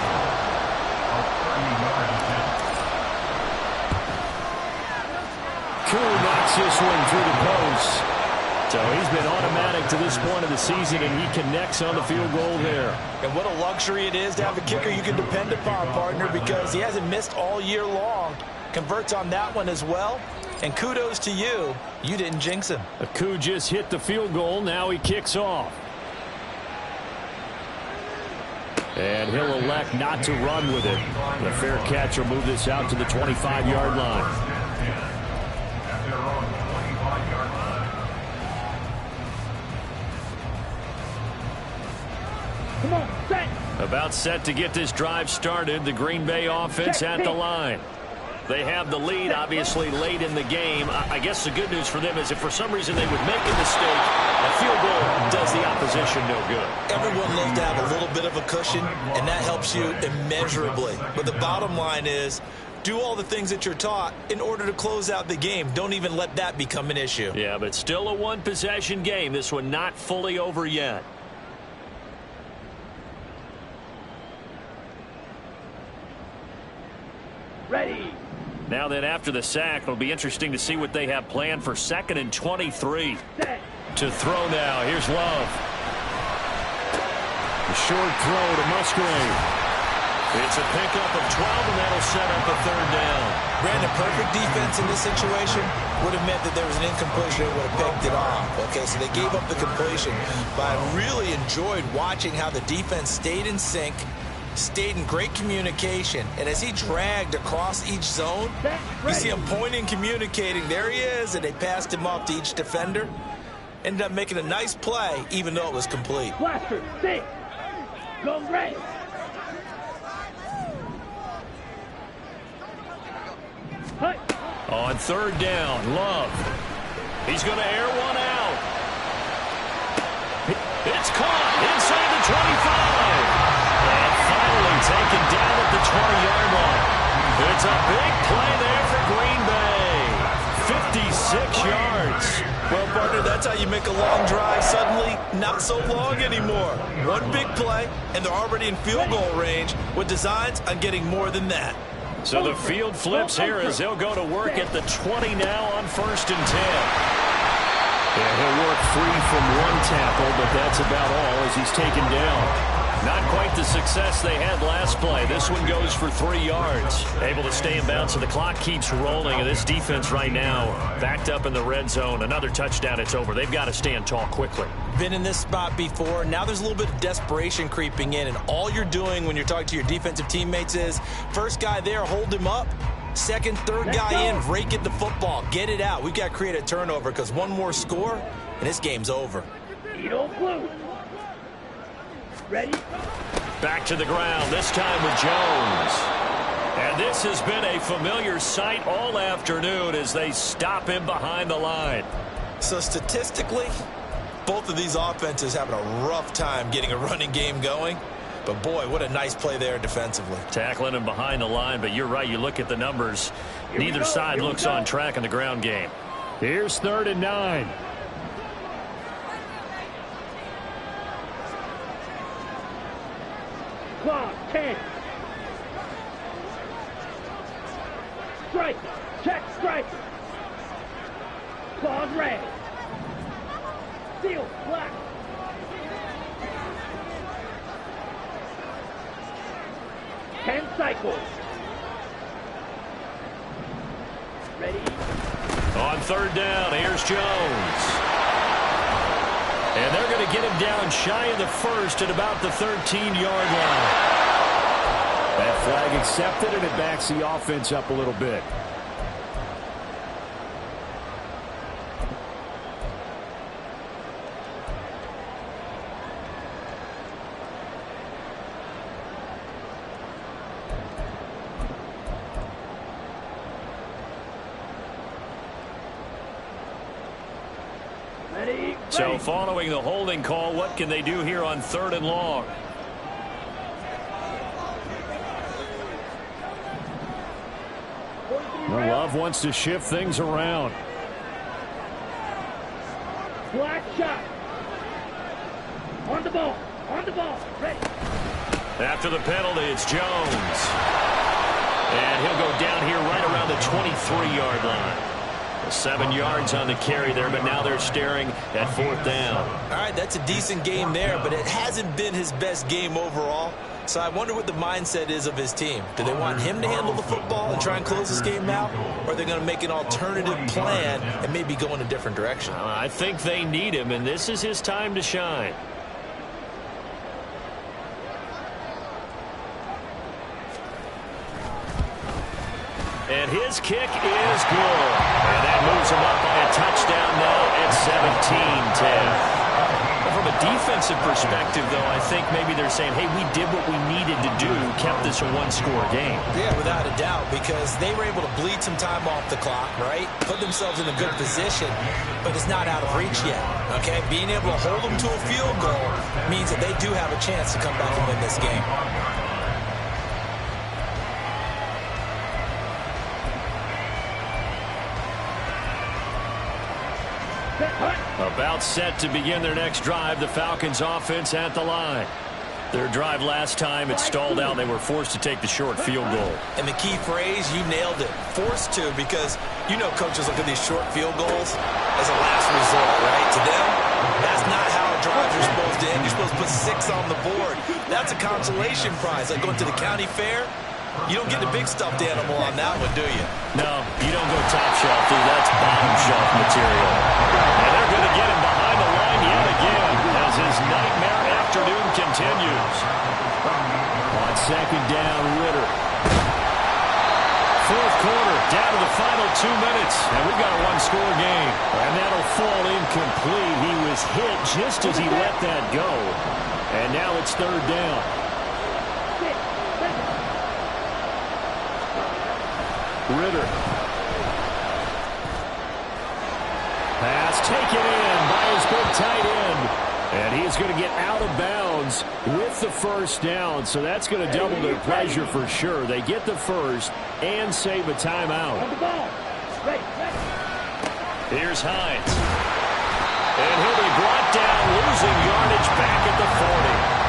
[SPEAKER 5] Koo knocks this one through the post. So he's been automatic to this point of the season, and he connects on the field goal there.
[SPEAKER 6] And what a luxury it is to have a kicker you can depend upon, partner, because he hasn't missed all year long. Converts on that one as well. And kudos to you. You didn't jinx him.
[SPEAKER 5] Koo just hit the field goal. Now he kicks off. And he'll elect not to run with it. The fair catch will move this out to the 25-yard line.
[SPEAKER 7] Come on, set.
[SPEAKER 5] About set to get this drive started. The Green Bay offense at the line. They have the lead, obviously, late in the game. I guess the good news for them is if for some reason they would make a mistake, a field goal does the opposition no good.
[SPEAKER 6] Everyone loves to have a little bit of a cushion, and that helps you immeasurably. But the bottom line is, do all the things that you're taught in order to close out the game. Don't even let that become an issue.
[SPEAKER 5] Yeah, but still a one-possession game. This one not fully over yet.
[SPEAKER 7] Ready.
[SPEAKER 5] Now then, after the sack, it'll be interesting to see what they have planned for 2nd and 23.
[SPEAKER 7] Set.
[SPEAKER 5] To throw now. Here's Love. A short throw to Musgrave. It's a pickup of 12, and that'll set up a 3rd down.
[SPEAKER 6] Brandon, perfect defense in this situation would have meant that there was an incompletion that would have picked it off. Okay, so they gave up the completion, but I really enjoyed watching how the defense stayed in sync, stayed in great communication, and as he dragged across each zone, you see him pointing, communicating. There he is, and they passed him off to each defender. Ended up making a nice play, even though it was complete.
[SPEAKER 7] Blaster, 6. Go red. Hut.
[SPEAKER 5] On 3rd down, Love. He's going to air one out. It's caught inside the 25. And finally taken down at the 20-yard line. It's a big play there for Green Bay. 56 yards.
[SPEAKER 6] Well, partner, that's how you make a long drive suddenly not so long anymore. One big play, and they're already in field goal range with designs on getting more than that.
[SPEAKER 5] So the field flips here as they'll go to work at the 20 now on 1st and 10. Yeah, he'll work free from one tackle, but that's about all as he's taken down. Not quite the success they had last play. This one goes for 3 yards. Able to stay in bounds, so the clock keeps rolling. And this defense right now backed up in the red zone. Another touchdown, it's over. They've got to stand tall quickly.
[SPEAKER 6] Been in this spot before. Now there's a little bit of desperation creeping in. And all you're doing when you're talking to your defensive teammates is, first guy there, hold him up. Second, third guy in, rake at the football. Get it out. We've got to create a turnover because one more score, and this game's over.
[SPEAKER 7] Edo blue. Ready?
[SPEAKER 5] Back to the ground, this time with Jones. And this has been a familiar sight all afternoon as they stop him behind the line.
[SPEAKER 6] So statistically, both of these offenses having a rough time getting a running game going. But, boy, what a nice play there defensively.
[SPEAKER 5] Tackling him behind the line, but you're right. You look at the numbers. Neither side looks on track in the ground game. Here's 3rd and 9.
[SPEAKER 7] Clock, 10. Strike. Check, strike. Claws red. Seal, black. Ten cycles. Ready?
[SPEAKER 5] On 3rd down, here's Jones. And they're going to get him down shy of the 1st at about the 13-yard line. That flag accepted, and it backs the offense up a little bit.
[SPEAKER 7] Ready.
[SPEAKER 5] So following the holding call, what can they do here on 3rd and long?
[SPEAKER 10] Love wants to shift things around.
[SPEAKER 7] Black shot. On the ball. On the ball. Ready.
[SPEAKER 5] After the penalty, it's Jones. And he'll go down here right around the 23-yard line. 7 yards on the carry there, but now they're staring at 4th down.
[SPEAKER 6] All right, that's a decent game there, but it hasn't been his best game overall. So I wonder what the mindset is of his team. Do they want him to handle the football and try and close this game out? Or are they going to make an alternative plan and maybe go in a different direction?
[SPEAKER 5] I think they need him, and this is his time to shine. And his kick is good. And that moves him up by a touchdown now at 17-10. From a defensive perspective, though, I think maybe they're saying, hey, we did what we needed to do, kept this a one-score game.
[SPEAKER 6] Yeah, without a doubt, because they were able to bleed some time off the clock, right? Put themselves in a good position, but it's not out of reach yet, okay? Being able to hold them to a field goal means that they do have a chance to come back and win this game.
[SPEAKER 5] About set to begin their next drive, the Falcons offense at the line. Their drive last time, it stalled out. They were forced to take the short field goal.
[SPEAKER 6] And the key phrase, you nailed it. Forced to, because you know coaches look at these short field goals as a last resort, right? To them, that's not how drives are supposed to end. You're supposed to put 6 on the board. That's a consolation prize. Like going to the county fair, you don't get the big stuffed animal on that one, do you?
[SPEAKER 5] No, you don't go top shelf, dude. That's bottom shelf material. And they're going to get him behind the line yet again as his nightmare afternoon continues. On 2nd down, Ritter. 4th quarter, down to the final 2 minutes, and we've got a one-score game. And that'll fall incomplete. He was hit just as he let that go. And now it's 3rd down. Ritter. Pass taken in by his big tight end. And he's going to get out of bounds with the 1st down. So that's going to double their pleasure for sure. They get the 1st and save a timeout. Here's Hines. And he'll be brought down, losing yardage back at the 40.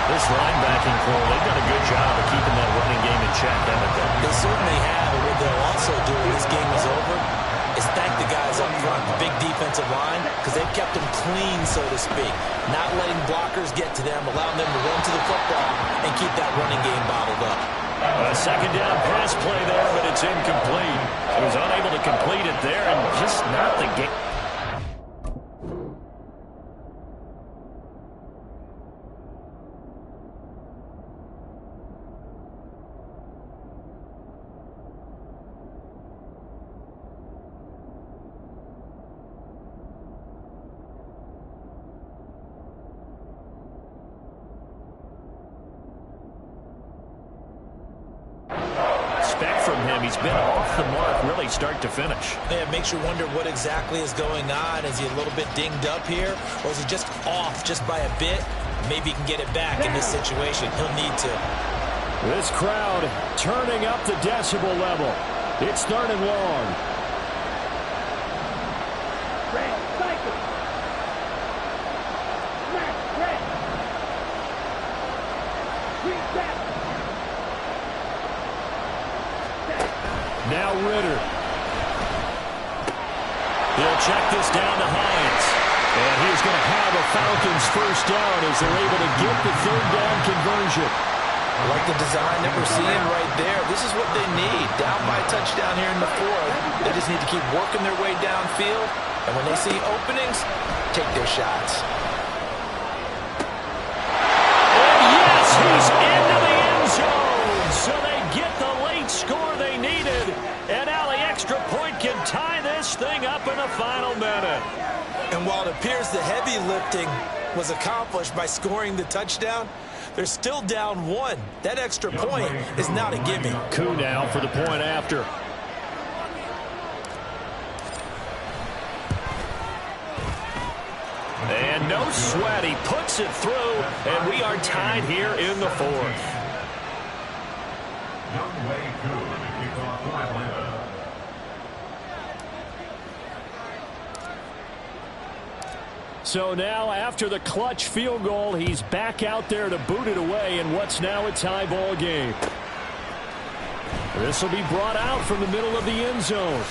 [SPEAKER 5] This linebacking core, they've done a good job of keeping that running game in check, haven't they?
[SPEAKER 6] They certainly have, and what they'll also do when this game is over is thank the guys up front, the big defensive line, because they've kept them clean, so to speak. Not letting blockers get to them, allowing them to run to the football and keep that running game bottled up.
[SPEAKER 5] A 2nd down pass play there, but it's incomplete. He was unable to complete it there, and just not the game. He's been off the mark really start to finish.
[SPEAKER 6] Yeah, it makes you wonder what exactly is going on. Is he a little bit dinged up here? Or is he just off just by a bit? Maybe he can get it back in this situation. He'll need to.
[SPEAKER 10] This crowd turning up the decibel level. It's 3rd and long. Now Ritter.
[SPEAKER 5] He'll check this down to Hines.
[SPEAKER 10] And he's going to have a Falcons 1st down as they're able to get the 3rd down conversion.
[SPEAKER 6] I like the design that we're seeing right there. This is what they need. Down by a touchdown here in the 4th. They just need to keep working their way downfield. And when they see openings, take their shots.
[SPEAKER 5] And yes, he's into the end zone. So they get the late score they needed. And now the extra point can tie this thing up in the final minute.
[SPEAKER 6] And while it appears the heavy lifting was accomplished by scoring the touchdown, they're still down 1. That extra point is not a gimme.
[SPEAKER 10] Koo now for the point after.
[SPEAKER 5] And no sweat. He puts it through, and we are tied here in the fourth.
[SPEAKER 8] Young Wei Koo to kick off for Atlanta.
[SPEAKER 5] So now, after the clutch field goal, he's back out there to boot it away in what's now a tie ball game. This will be brought out from the middle of the end zone.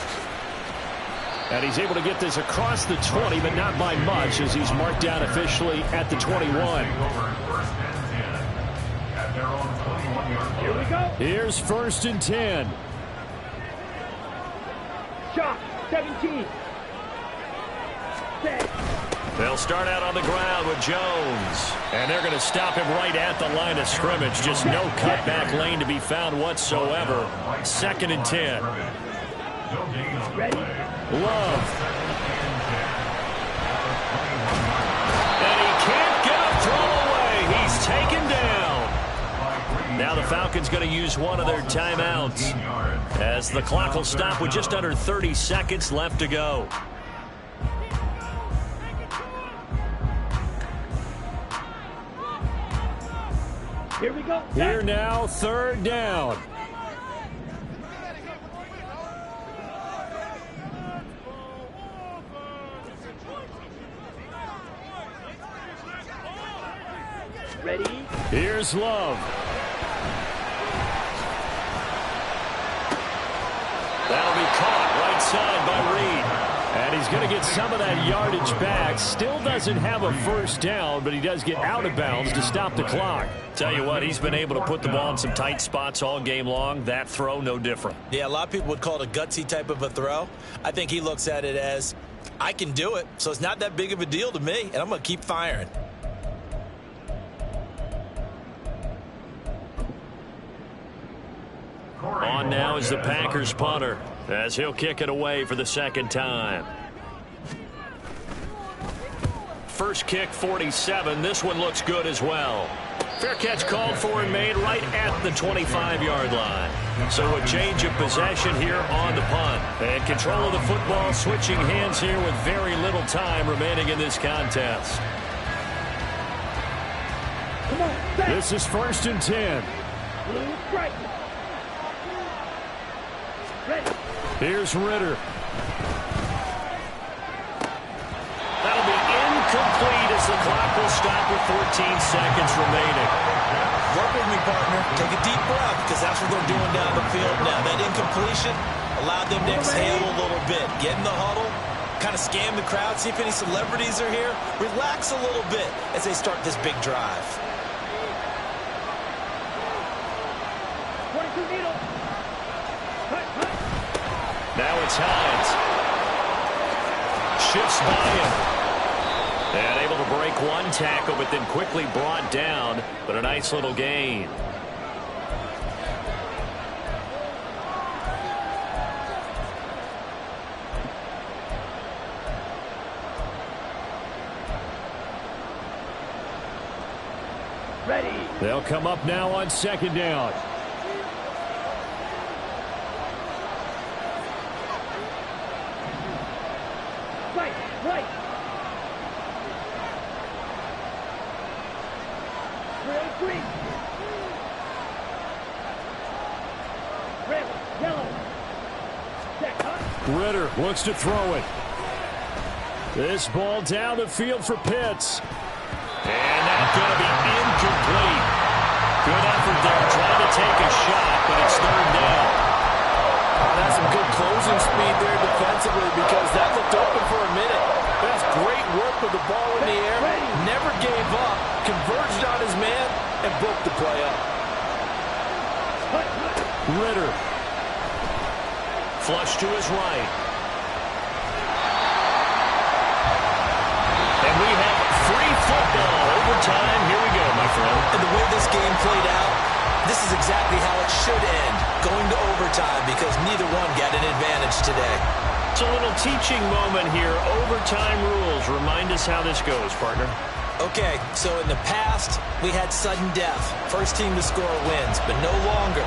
[SPEAKER 5] And he's able to get this across the 20, but not by much, as he's marked down officially at the 21.
[SPEAKER 7] Here we go.
[SPEAKER 5] Here's 1st and 10.
[SPEAKER 7] Shot, 17. Set.
[SPEAKER 5] They'll start out on the ground with Jones. And they're going to stop him right at the line of scrimmage. Just no cutback lane to be found whatsoever. 2nd and 10.
[SPEAKER 7] Ready?
[SPEAKER 5] Love. And he can't get a throw away. He's taken down. Now the Falcons going to use one of their timeouts, as the clock will stop with just under 30 seconds left to go.
[SPEAKER 7] Here we go.
[SPEAKER 5] Here now, 3rd down.
[SPEAKER 7] Ready?
[SPEAKER 5] Here's Love. That'll be caught right side by Reed. And he's going to get some of that yardage back. Still doesn't have a 1st down, but he does get out of bounds to stop the clock. Tell you what, he's been able to put the ball in some tight spots all game long. That throw, no different.
[SPEAKER 6] Yeah, a lot of people would call it a gutsy type of a throw. I think he looks at it as, I can do it, so it's not that big of a deal to me, and I'm going to keep firing.
[SPEAKER 5] On now is the Packers punter, as he'll kick it away for the 2nd time. First kick, 47. This one looks good as well. Fair catch called for and made right at the 25-yard line. So a change of possession here on the punt. And control of the football switching hands here with very little time remaining in this contest.
[SPEAKER 7] Come on,
[SPEAKER 5] this is 1st and 10.
[SPEAKER 7] Blue strike. Ready.
[SPEAKER 5] Here's Ritter. That'll be incomplete as the clock will stop with 14 seconds remaining.
[SPEAKER 6] Work with me, partner. Take a deep breath, because that's what they're doing down the field now. That incompletion allowed them to exhale a little bit. Get in the huddle, kind of scan the crowd, see if any celebrities are here. Relax a little bit as they start this big drive.
[SPEAKER 7] 22 needle.
[SPEAKER 5] Now it's Hines. Shifts by him. And able to break one tackle, but then quickly brought down. But a nice little gain.
[SPEAKER 7] Ready.
[SPEAKER 5] They'll come up now on 2nd down.
[SPEAKER 7] Right. Green. Red, yellow. Check, huh?
[SPEAKER 5] Ritter looks to throw it. This ball down the field for Pitts. And that's going to be incomplete. Good effort there, trying to take a shot, but it's 3rd down.
[SPEAKER 9] That's some good closing speed there defensively, because that looked open for a minute. That's great work with the ball in the air. Never gave up, converged on his man, and broke the play up.
[SPEAKER 5] Ritter. Flush to his right. And we have free football. Overtime. Here we go, my friend.
[SPEAKER 6] And the way this game played out, this is exactly how it should end. Going to overtime, because neither one got an advantage today.
[SPEAKER 5] It's a little teaching moment here. Overtime rules. Remind us how this goes, partner.
[SPEAKER 6] Okay, so in the past, we had sudden death. First team to score wins, but no longer.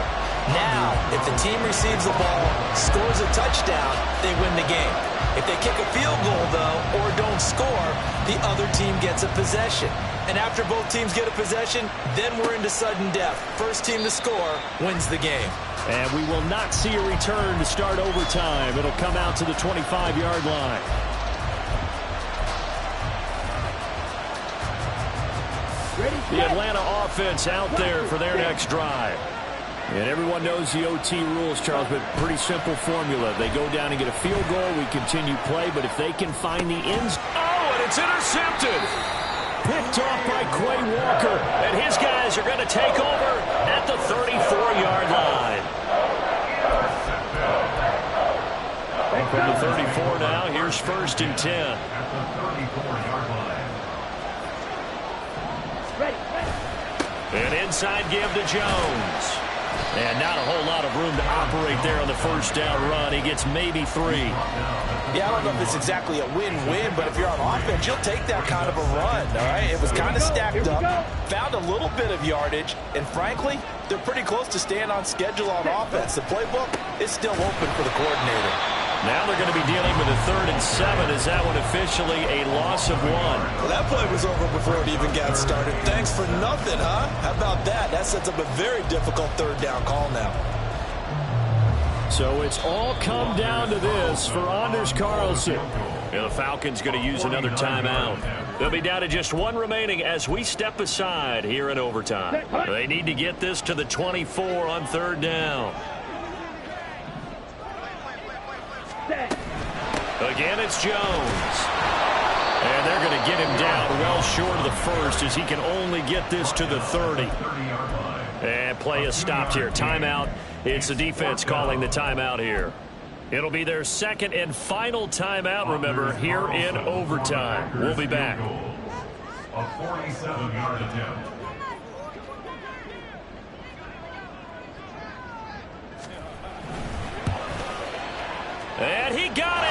[SPEAKER 6] Now, if the team receives the ball, scores a touchdown, they win the game. If they kick a field goal, though, or don't score, the other team gets a possession. And after both teams get a possession, then we're into sudden death. First team to score wins the game.
[SPEAKER 5] And we will not see a return to start overtime. It'll come out to the 25-yard line. The Atlanta offense out there for their next drive. And everyone knows the OT rules, Charles, but pretty simple formula. They go down and get a field goal, we continue play, but if they can find the ends... Oh, and it's intercepted! Picked off by Quay Walker, and his guys are going to take over at the 34-yard line. From the 34 now, here's 1st and 10.
[SPEAKER 8] At the 34-yard line.
[SPEAKER 5] An inside give to Jones. And not a whole lot of room to operate there on the first down run. He gets maybe 3.
[SPEAKER 6] Yeah, I don't know if it's exactly a win-win, but if you're on offense, you'll take that kind of a run, all right? It was kind of stacked up, found a little bit of yardage, and frankly, they're pretty close to staying on schedule on offense. The playbook is still open for the coordinator.
[SPEAKER 5] Now they're going to be dealing with a 3rd and 7. Is that one officially a loss of 1?
[SPEAKER 6] Well, that play was over before it even got started. Thanks for nothing, huh? How about that? That sets up a very difficult 3rd down call now.
[SPEAKER 5] So it's all come down to this for Anders Carlson. And the Falcons going to use another timeout. They'll be down to just 1 remaining as we step aside here in overtime. They need to get this to the 24 on 3rd down. Again, it's Jones. And they're going to get him down well short of the 1st as he can only get this to the 30. And play is stopped here. Timeout. It's the defense calling the timeout here. It'll be their 2nd and final timeout, remember, here in overtime. We'll be back.
[SPEAKER 8] A 47-yard attempt.
[SPEAKER 5] And he got